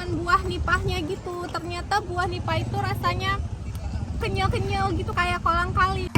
buah nipahnya gitu. Ternyata buah nipah itu rasanya kenyal-kenyal gitu kayak kolang kali.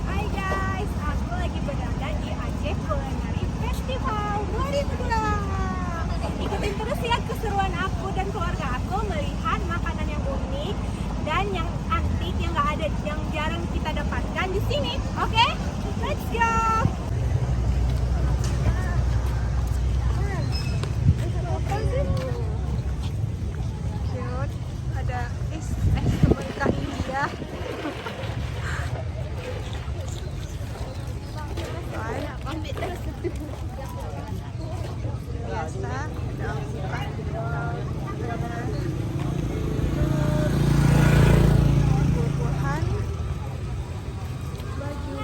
Hai guys, aku lagi berada di Aceh Culinary Festival 2002. Ikutin terus ya keseruan aku dan keluarga aku melihat makanan yang unik dan yang antik yang nggak ada, yang jarang kita dapatkan di sini. Oke, let's go. Cute, ada es Amerika India. Biasa ada buah-buahan, baju.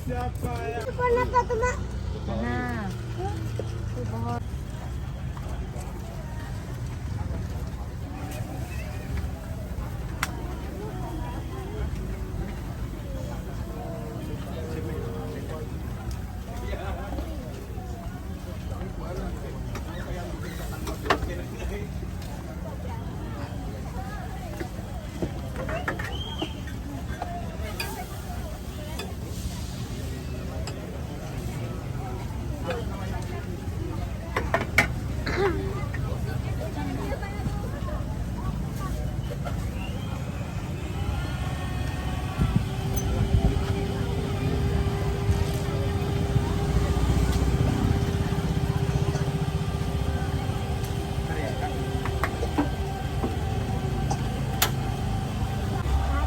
Siapa ya? Warna apa tuh, Mak? Nah,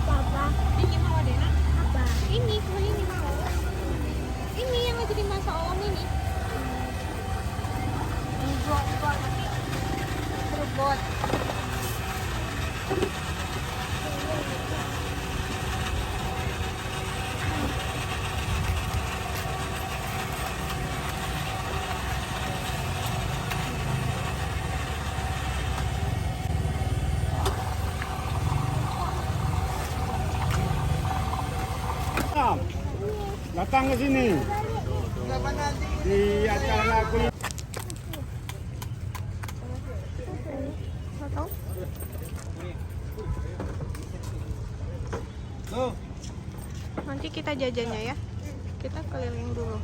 Apa? Ini mau Dena? Apa? Ini mau. Ini yang lagi dimasak Om ini. Berbot. Datang ke sini di acara kulit. Nanti kita jajannya ya. Kita keliling dulu.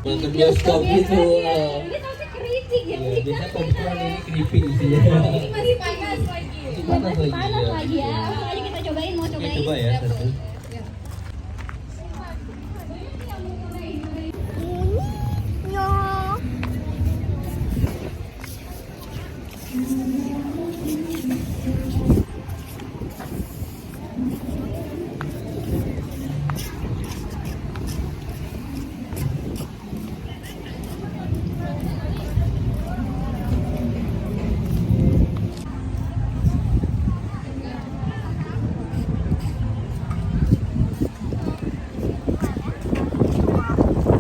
Nonton bioskop gitu. Ini tapi keriting ya. Iya, biasanya popcorn ini keripik isinya. Ini masih panas lagi. Masih panas lagi. Panas ya. lagi ya. Langsung aja kita cobain, mau Oke, cobain. coba ya satu.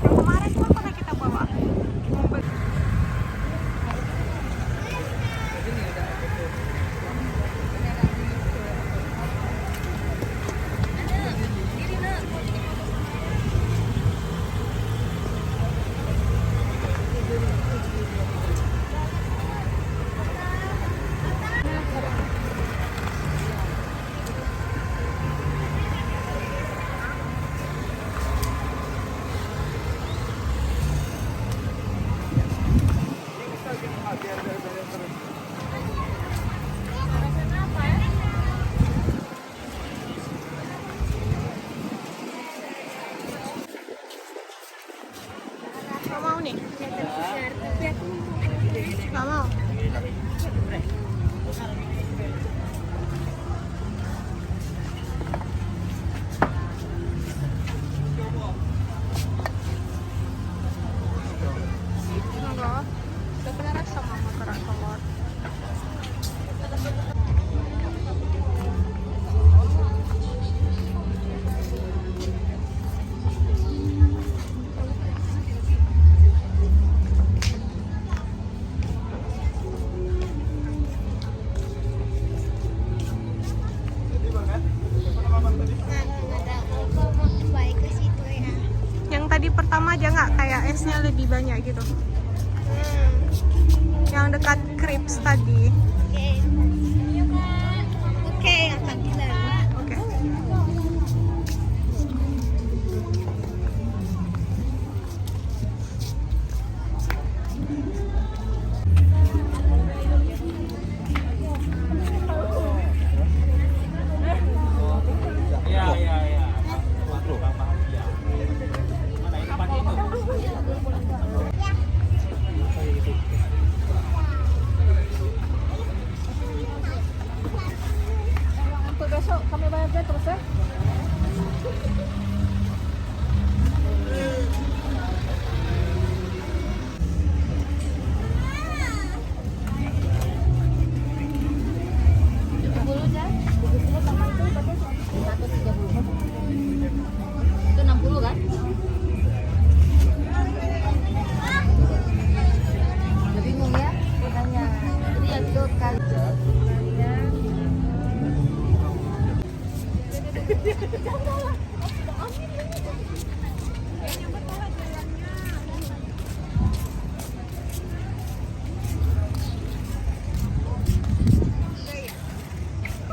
Kemarin tuh pernah kita bawa. jusnya lebih banyak gitu. Yang dekat Crips tadi. Oke, akan bilang. Oke. Untuk besok kami bayar terus ya. Itu 60 kan? Udah bingung ya? Makanya. Jadi ya itu kali.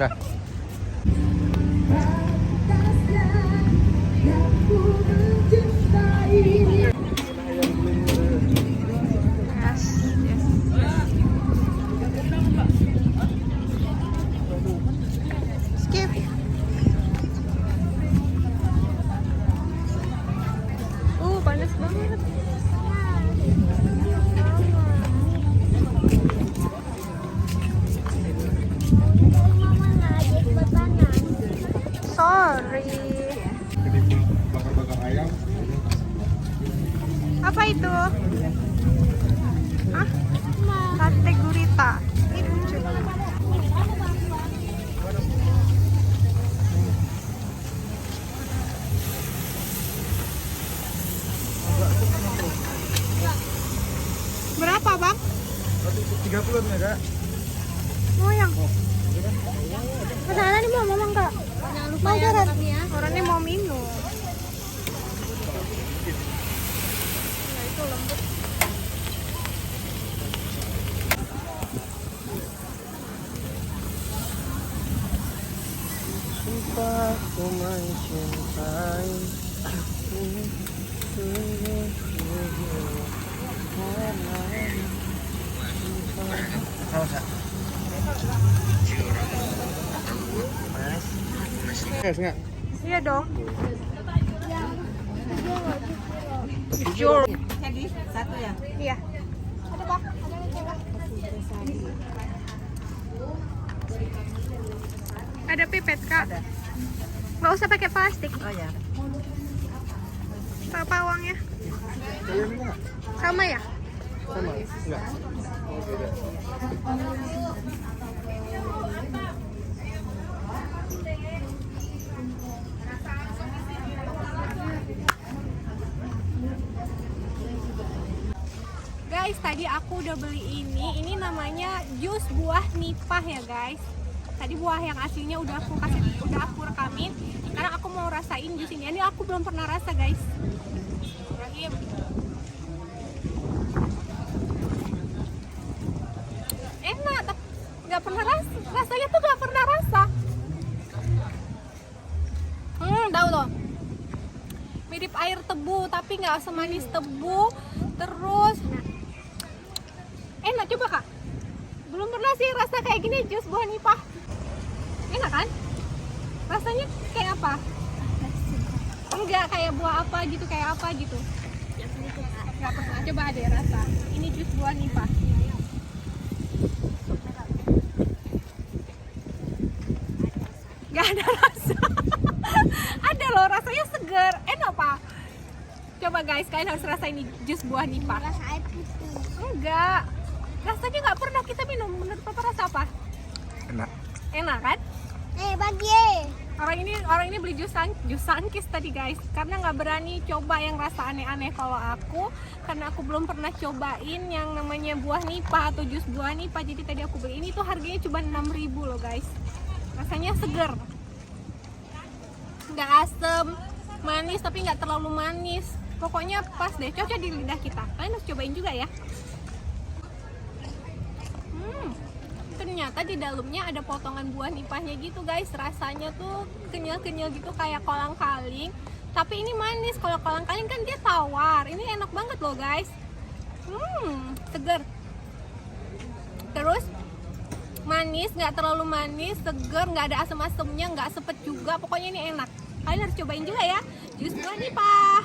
Dah. Yes, yes. Skip. Panas banget. Sorry. Bakar-bakar ayam. Apa itu? Hah? Sate gurita. Itu coba. Berapa, Bang? 30 nih, Kak. Oh, yang. Kesana nih mau ngomong, Kak. Jangan lupa ya makannya. Orangnya mau minum. Nah, itu lembut. Aku mencintai. Enggak. Iya dong. Jadi satu ya. Iya. Ada, Bang. Ada pipet, Kak. Nggak usah pakai plastik. Oh ya. Berapa uangnya? Sama ya? Sama? Enggak. Oh, beda. Guys, tadi aku udah beli ini. Ini namanya jus buah nipah ya, guys. Tadi buah yang aslinya udah aku rekamin. Sekarang aku mau rasain jus ini. Ini aku belum pernah rasa, guys. Rahim. Enak, tapi nggak pernah rasa. Rasanya tuh nggak pernah rasa. Tahu loh. Mirip air tebu, tapi nggak semanis tebu. Terus enak, coba Kak. Belum pernah sih rasa kayak gini jus buah nipah. Enak kan? Rasanya kayak apa? Enggak, kayak buah apa gitu, kayak apa gitu. Nggak pernah, coba deh rasa. Ini jus buah nipah. Gak ada rasa. Ada loh, rasanya segar. Enak Pak. Coba guys, kalian harus rasain ini jus buah nipah. Rasa air putih. Enggak. Rasanya nggak pernah kita minum. Menurut Papa rasa apa? Enak. Enak kan? Bagi. Orang ini beli jus sangkis tadi guys, karena nggak berani coba yang rasa aneh-aneh. Kalau aku, karena aku belum pernah cobain yang namanya buah nipah atau jus buah nipah, jadi tadi aku beli. Ini tuh harganya cuma 6.000 loh guys. Rasanya seger, nggak asem, manis tapi nggak terlalu manis. Pokoknya pas deh, cocok di lidah kita. Kalian harus cobain juga ya. Ternyata di dalamnya ada potongan buah nipahnya gitu guys. Rasanya tuh kenyal-kenyal gitu kayak kolang-kaling. Tapi ini manis. Kalau kolang-kaling kan dia tawar. Ini enak banget loh guys. Seger. Terus manis, nggak terlalu manis, seger, nggak ada asam-asamnya, nggak sepet juga. Pokoknya ini enak. Kalian harus cobain juga ya. Jus buah nipah.